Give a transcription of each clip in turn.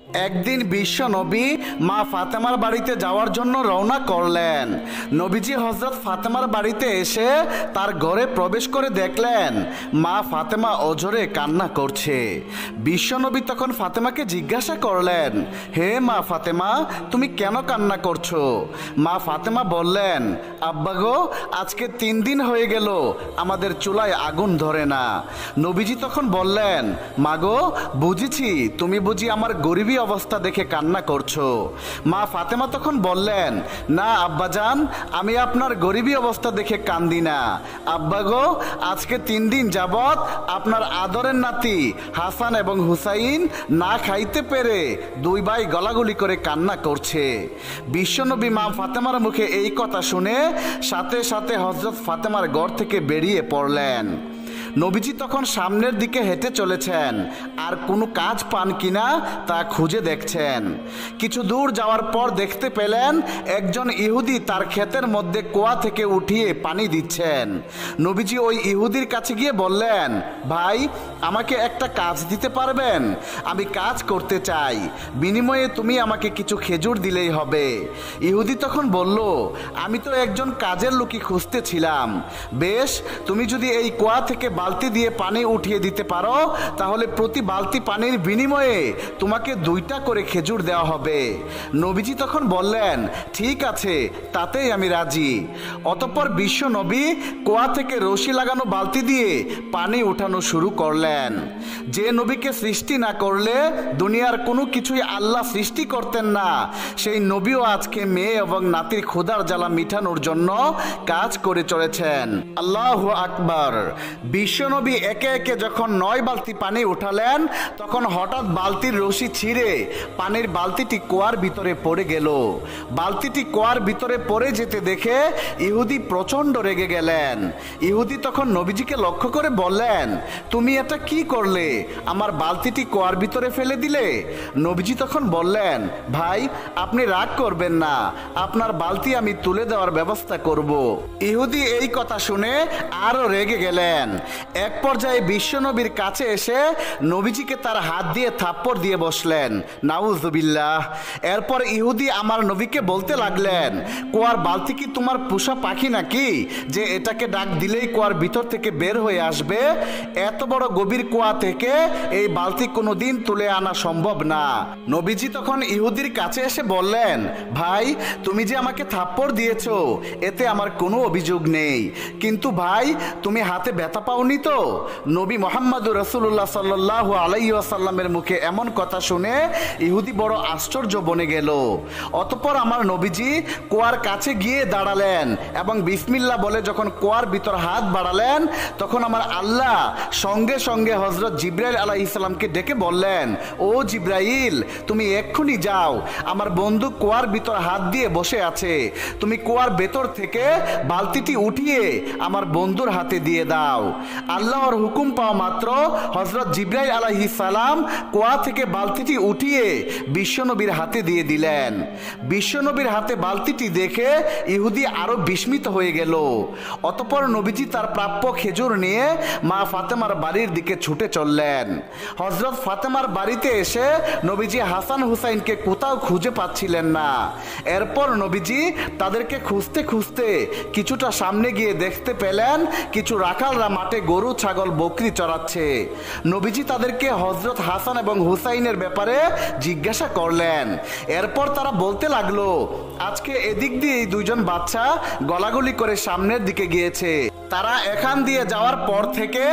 একদিন বিশ্ব নবী মা ফাতেমার বাড়িতে যাওয়ার জন্য রওনা করলেন। নবীজি হজরত ফাতেমার বাড়িতে এসে তার ঘরে প্রবেশ করে দেখলেন মা ফাতেমা অঝরে কান্না করছে। বিশ্ব নবী তখন ফাতেমাকে জিজ্ঞাসা করলেন, হে মা ফাতেমা, তুমি কেন কান্না করছো? মা ফাতেমা বললেন, আব্বা গো, আজকে 3 দিন হয়ে গেল আমাদের চুলায় আগুন ধরে না। নবীজি তখন বললেন, মাগো, বুঝেছি তুমি বুঝি আমার গরিবী অবস্থা দেখে কান্না করছো। মা ফাতেমা তখন বললেন, না আব্বাজান, আমি আপনার গরিবী অবস্থা দেখে কান্দি না। আব্বা গো, আজকে 3 দিন যাবৎ আপনার আদরের নাতি হাসান এবং হুসাইন না খাইতে পেরে 2 ভাই গলাগুলি করে কান্না করছে। বিশ্বনবী মা ফাতেমার মুখে এই কথা শুনে সাথে সাথে হযরত ফাতেমার ঘর থেকে বেরিয়ে পড়লেন। নবীজি তখন সামনের দিকে হেঁটে চলেছেন, আর কোনো কাজ পান কিনা তা খুঁজে দেখছেন। কিছু দূর যাওয়ার পর দেখতে পেলেন একজন ইহুদি তার ক্ষেতের মধ্যে কুয়া থেকে উঠিয়ে পানি দিচ্ছেন। নবীজি ওই ইহুদির কাছে গিয়ে বললেন, ভাই, আমাকে একটা কাজ দিতে পারবেন? আমি কাজ করতে চাই, বিনিময়ে তুমি আমাকে কিছু খেজুর দিলেই হবে। ইহুদি তখন বলল, আমি তো একজন কাজের লোকই খুঁজতেছিলাম। বেশ, তুমি যদি এই কুয়া থেকে বালতি দিয়ে পানি উঠিয়ে দিতে পারো, তাহলে প্রতি বালতি পানির বিনিময়ে তোমাকে 2টা করে খেজুর দেওয়া হবে। নবীজি তখন বললেন, ঠিক আছে, তাতেই আমি রাজি। অতঃপর বিশ্ব নবী কুয়া থেকে রশি লাগানো বালতি দিয়ে পানি উঠানো শুরু করলেন। যে নবীকে সৃষ্টি না করলে দুনিয়ার কোনো কিছুই আল্লাহ সৃষ্টি করতেন না, সেই নবীও আজকে মেয়ে এবং নাতির ক্ষুধার জ্বালা মিটানোর জন্য কাজ করে চলেছেন। আল্লাহু আকবার। বিশ্বনবী একে একে যখন 9 বালতি পানি উঠালেন, তখন হঠাৎ বালতির রশি ছিঁড়ে পানির বালতিটি কুয়ার ভিতরে পড়ে গেল। বালতিটি কুয়ার ভিতরে পড়ে যেতে দেখে ইহুদি প্রচণ্ড রেগে গেলেন। ইহুদি তখন নবীজিকে লক্ষ্য করে বললেন, তুমি এটা কি করলে? আমার বালতিটি কুয়ার ভিতরে ফেলে দিলে। নবীজি তখন বললেন, ভাই, আপনি রাগ করবেন না, আপনার বালতি আমি তুলে দেওয়ার ব্যবস্থা করব। ইহুদি এই কথা শুনে আরো রেগে গেলেন। এক পর্যায়ে বিশ্বনবীর কাছে এসে নবীজিকে তার হাত দিয়ে থাপ্পড় দিয়ে বসলেন। নাউজুবিল্লাহ। এরপর ইহুদি আমার নবীকে বলতে লাগলেন, কুয়ার বালতি কি তোমার পোষা পাখি নাকি যে এটাকে ডাক দিলেই কুয়ার ভিতর থেকে বের হয়ে আসবে? এত বড় গভীর কুয়া থেকে এই বালতি কোনোদিন তুলে আনা সম্ভব না। নবীজি তখন ইহুদির কাছে এসে বললেন, ভাই, তুমি যে আমাকে থাপ্পড় দিয়েছো, এতে আমার কোনো অভিযোগ নেই, কিন্তু ভাই, তুমি হাতে ব্যথা পাওনি তো? নবী মুহাম্মদুর রাসূলুল্লাহ সাল্লাল্লাহু আলাইহি ওয়াসাল্লামের মুখে এমন কথা শুনে ইহুদি বড় আশ্চর্য বনে গেল। অতঃপর আমার নবীজি কুয়ার কাছে গিয়ে দাঁড়ালেন এবং বিসমিল্লাহ বলে যখন কুয়ার ভিতর হাত বাড়ালেন, তখন আমার আল্লাহ সঙ্গে সঙ্গে হযরত জিবরাইল আলাইহিস সালামকে ডেকে বললেন, ও জিবরাইল, তুমি এক্ষুনি যাও, আমার বন্ধু কুয়ার ভিতর হাত দিয়ে বসে আছে, তুমি কুয়ার ভেতর থেকে বালতিটি উঠিয়ে আমার বন্ধুর হাতে দিয়ে দাও। আল্লাহর হুকুম পাওয়া মাত্র হযরত জিবরাইল আলাইহিস সালাম কুয়া থেকে বালতিটি উঠিয়ে বিশ্বনবীর হাতে দিয়ে দিলেন। বিশ্বনবীর হাতে বালতিটি দেখে ইহুদি আরো বিস্মিত হয়ে গেল। অতঃপর নবীজি তার প্রাপ্য খেজুর নিয়ে মা ফাতেমার বাড়ির দিকে ছুটে চললেন। হযরত ফাতেমার বাড়িতে এসে নবীজি হাসান হুসাইনকে কোথাও খুঁজে পাচ্ছিলেন না। এরপর নবীজি তাদেরকে খুঁজতে খুঁজতে কিছুটা সামনে গিয়ে দেখতে পেলেন কিছু রাখালরা মাঠে গরু, ছাগল, বকরি চড়াচ্ছে। নবীজি তাদেরকে হযরত হাসান এবং হুসাইনের ব্যাপারে জিজ্ঞাসা করলেন। এরপর তারা বলতে লাগলো, আজকে এদিক দিয়ে এই 2জন বাচ্চা গলাগলি করে সামনের দিকে গিয়েছে। তারা এখান দিয়ে যাওয়ার পর থেকে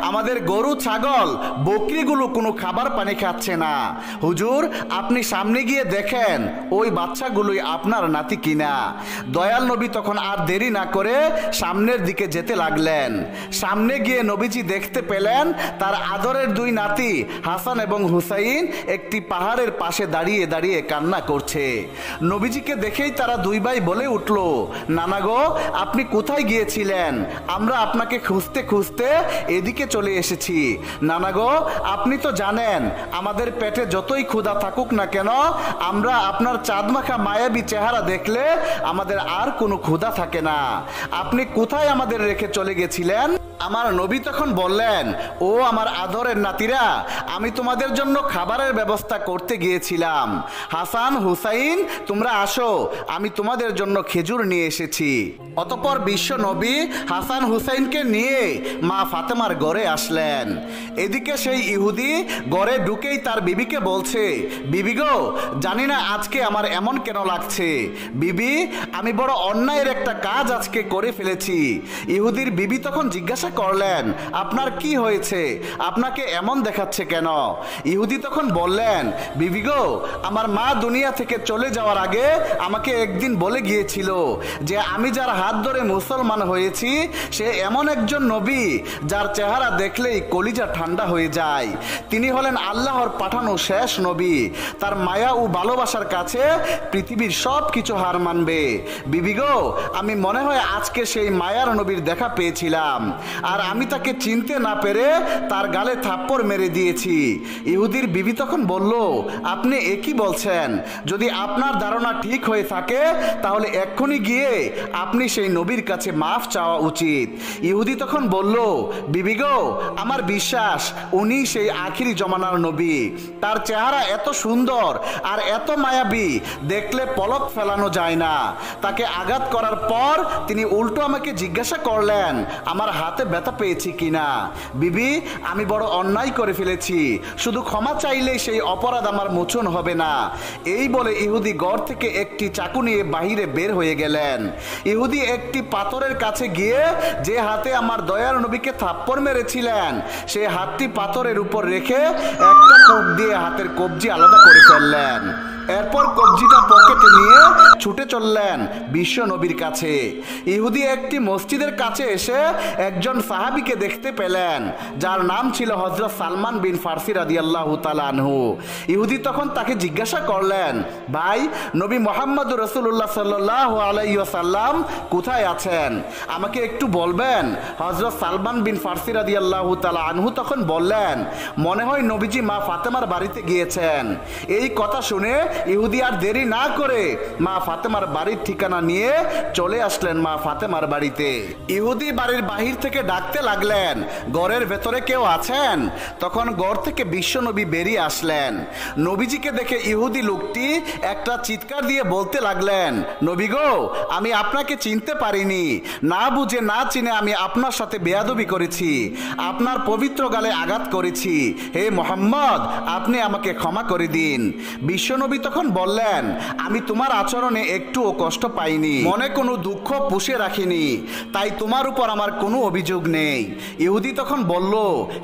আমাদের গরু, ছাগল, বকরিগুলো কোনো খাবার পানি খাচ্ছে না। হুজুর, আপনি সামনে গিয়ে দেখেন ওই বাচ্চাগুলোই আপনার নাতি কিনা। দয়াল নবী তখন আর দেরি না করে সামনের দিকে যেতে লাগলেন। সামনে গিয়ে নবীজি দেখতে পেলেন তার আদরের 2 নাতি হাসান এবং হুসাইন একটি পাহাড়ের পাশে দাঁড়িয়ে দাঁড়িয়ে কান্না করছে। নবীজিকে দেখেই তারা 2 ভাই বলে উঠল, নানা গো, আপনি কোথায় গিয়েছিলেন? আমরা আপনাকে খুঁজতে খুঁজতে এদিকে চলে এসেছি। নানা গো, আপনি তো জানেন আমাদের পেটে যতই ক্ষুধা থাকুক না কেন, আমরা আপনার চাঁদমাখা মায়াবী চেহারা দেখলে আমাদের আর কোনো ক্ষুধা থাকে না। আপনি কোথায় আমাদের রেখে চলে গেছিলেন? আমার নবী তখন বললেন, ও আমার আদরের নাতিরা, আমি তোমাদের জন্য খাবারের ব্যবস্থা করতে গিয়েছিলাম। হাসান হুসাইন, তোমরা আসো, আমি তোমাদের জন্য খেজুর নিয়ে এসেছি। অতঃপর বিশ্ব নবী হাসান হুসাইনকে নিয়ে মা ফাতেমার ঘরে আসলেন। এদিকে সেই ইহুদি ঘরে ঢুকেই তার বিবিকে বলছে, বিবি গো, জানি না আজকে আমার এমন কেন লাগছে। বিবি, আমি বড় অন্যায়ের একটা কাজ আজকে করে ফেলেছি। ইহুদির বিবি তখন জিজ্ঞাসা করলেন, আপনার কি হয়েছে, আপনাকে এমন দেখাচ্ছে কেন? ইহুদি তখন বললেন, বিবি গো, আমার মা দুনিয়া থেকে চলে যাওয়ার আগে আমাকে একদিন বলে গিয়েছিল যে আমি যার হাত ধরে মুসলমান হয়েছি সে এমন একজন নবী যার চেহারা দেখলেই কলিজা ঠান্ডা হয়ে যায়। তিনি হলেন আল্লাহর পাঠানো শেষ নবী। তার মায়া ও ভালোবাসার কাছে পৃথিবীর সব কিছু হার মানবে। বিবি গো, আমি মনে হয় আজকে সেই মায়ার নবীর দেখা পেয়েছিলাম, আর আমি তাকে চিনতে না পেরে তার গালে থাপ্পড় মেরে দিয়েছি। ইহুদির বিবি তখন বলল, আপনি একই বলছেন? যদি আপনার ধারণা ঠিক হয়ে থাকে তাহলে এক্ষুনি গিয়ে আপনি সেই নবীর কাছে মাফ চাওয়া উচিত। ইহুদি তখন বলল, বিবি গো, আমার বিশ্বাস উনি সেই আখিরি জমানার নবী। তার চেহারা এত সুন্দর আর এত মায়াবী, দেখলে পলক ফেলানো যায় না। তাকে আঘাত করার পর তিনি উল্টো আমাকে জিজ্ঞাসা করলেন আমার হাতে ব্যথা পেয়েছি কিনা। বিবি, আমি বড় অন্যায় করে ফেলেছি, শুধু ক্ষমা চাইলেই সেই অপরাধ আমার মোচন হবে না। এই বলে ইহুদি ঘর থেকে একটি চাকু নিয়ে বাহিরে বের হয়ে গেলেন। ইহুদি একটি পাথরের কাছে গিয়ে যে হাতে আমার দয়ার নবীকে থাপ্পড় মেরেছিলেন সেই হাতটি পাথরের উপর রেখে একটা কোপ দিয়ে হাতের কবজি আলাদা করে ফেললেন। এরপর কবজিটা পকেটে নিয়ে ছুটে চললেন বিশ্ব নবীর কাছে। ইহুদি একটি মসজিদের কাছে এসে একজন সাহাবীকে দেখতে পেলেন যার নাম ছিল হযরত সালমান বিন ফারসি রাদিয়াল্লাহু তাআলা আনহু। ইহুদি তখন তাকে জিজ্ঞাসা করলেন, ভাই, নবী মুহাম্মদ রাসূলুল্লাহ সাল্লাল্লাহু আলাইহি ওয়াসাল্লাম কোথায় আছেন, আমাকে একটু বলবেন? হযরত সালমান বিন ফারসি রাদিয়াল্লাহু তাআলা আনহু তখন বললেন, মনে হয় নবীজি মা ফাতেমার বাড়িতে গিয়েছেন। এই কথা শুনে ইহুদি আর দেরি না করে মা ফাতেমার বাড়ির ঠিকানা নিয়ে চলে আসলেন মা ফাতেমার বাড়িতে। ইহুদি বাড়ির বাহির থেকে ডাকতে লাগলেন, ঘরের ভেতরে কেউ আছেন? তখন ঘর থেকে বিশ্বনবী বেরিয়ে আসলেন। নবীজিকে দেখে ইহুদি লোকটি একটা চিৎকার দিয়ে বলতে লাগলেন, নবী গো, আমি আপনাকে চিনতে পারিনি, না বুঝে না চিনে আমি আপনার সাথে বেয়াদবি করেছি, আপনার পবিত্র গালে আঘাত করেছি। হে মুহাম্মদ, আপনি আমাকে ক্ষমা করে দিন। বিশ্বনবী তখন বললেন, আমি তোমার আচরণে একটুও কষ্ট পাইনি, মনে কোনো দুঃখ পুষে রাখিনি, তাই তোমার উপর আমার কোনো অভিযোগ নেই। ইহুদি তখন বলল,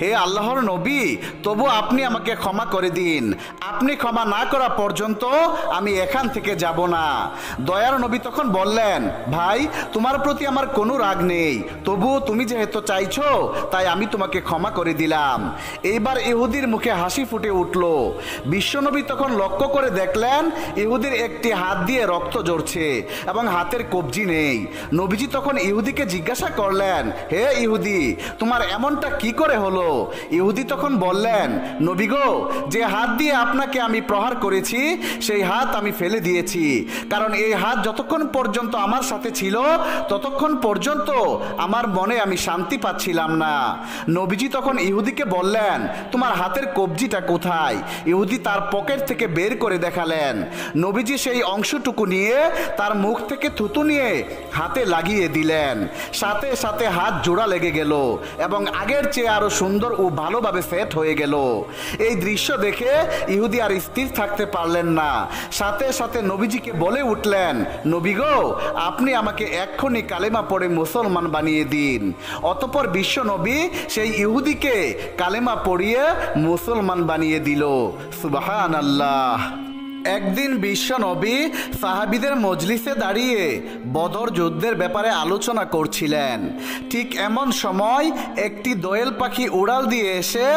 হে আল্লাহর নবী, তবু আপনি আমাকে ক্ষমা করে দিন, আপনি ক্ষমা না করা পর্যন্ত আমি এখান থেকে যাব না। দয়ার নবী তখন বললেন, ভাই, তোমার প্রতি আমার কোনো রাগ নেই, তবুও তুমি যেহেতু চাইছো তাই আমি তোমাকে ক্ষমা করে দিলাম। এইবার ইহুদির মুখে হাসি ফুটে উঠল। বিশ্বনবী তখন লক্ষ্য করে দেখলেন ইহুদির একটি হাত দিয়ে রক্ত ঝরছে এবং হাতের কবজি নেই। নবীজি তখন ইহুদিকে জিজ্ঞাসা করলেন, হে ইহুদি, তোমার এমনটা কি করে হলো? ইহুদি তখন বললেন, নবী গো, যে হাত দিয়ে আপনাকে আমি প্রহার করেছি সেই হাত আমি ফেলে দিয়েছি, কারণ এই হাত যতক্ষণ পর্যন্ত আমার সাথে ছিল ততক্ষণ পর্যন্ত আমার মনে আমি শান্তি পাচ্ছিলাম না। নবীজি তখন ইহুদিকে বললেন, তোমার হাতের কবজিটা কোথায়? ইহুদি তার পকেট থেকে বের করে দেখালেন। নবীজি সেই অংশটুকু নিয়ে তার মুখ থেকে থুতু নিয়ে হাতে লাগিয়ে দিলেন। সাথে সাথে হাত জোড়া লেগে গেল এবং আগের চেয়ে আরো সুন্দর ও ভালোভাবে সেট হয়ে গেল। এই দৃশ্য দেখে ইহুদি আর স্থির থাকতে পারলেন না, সাথে সাথে নবীজিকে বলে উঠলেন, নবী গো, আপনি আমাকে এক্ষুনি কালেমা পড়ে মুসলমান বানিয়ে দিন। অতঃপর বিশ্ব নবী সেই ইহুদিকে কালেমা পড়িয়ে মুসলমান বানিয়ে দিল। সুবহানাল্লাহ। একদিন বিশ্ব নবী সাহাবীদের মজলিসে দাঁড়িয়ে বদর যুদ্ধের ব্যাপারে আলোচনা করছিলেন। ঠিক এমন সময় একটি দোয়েল পাখি উড়াল দিয়ে এসে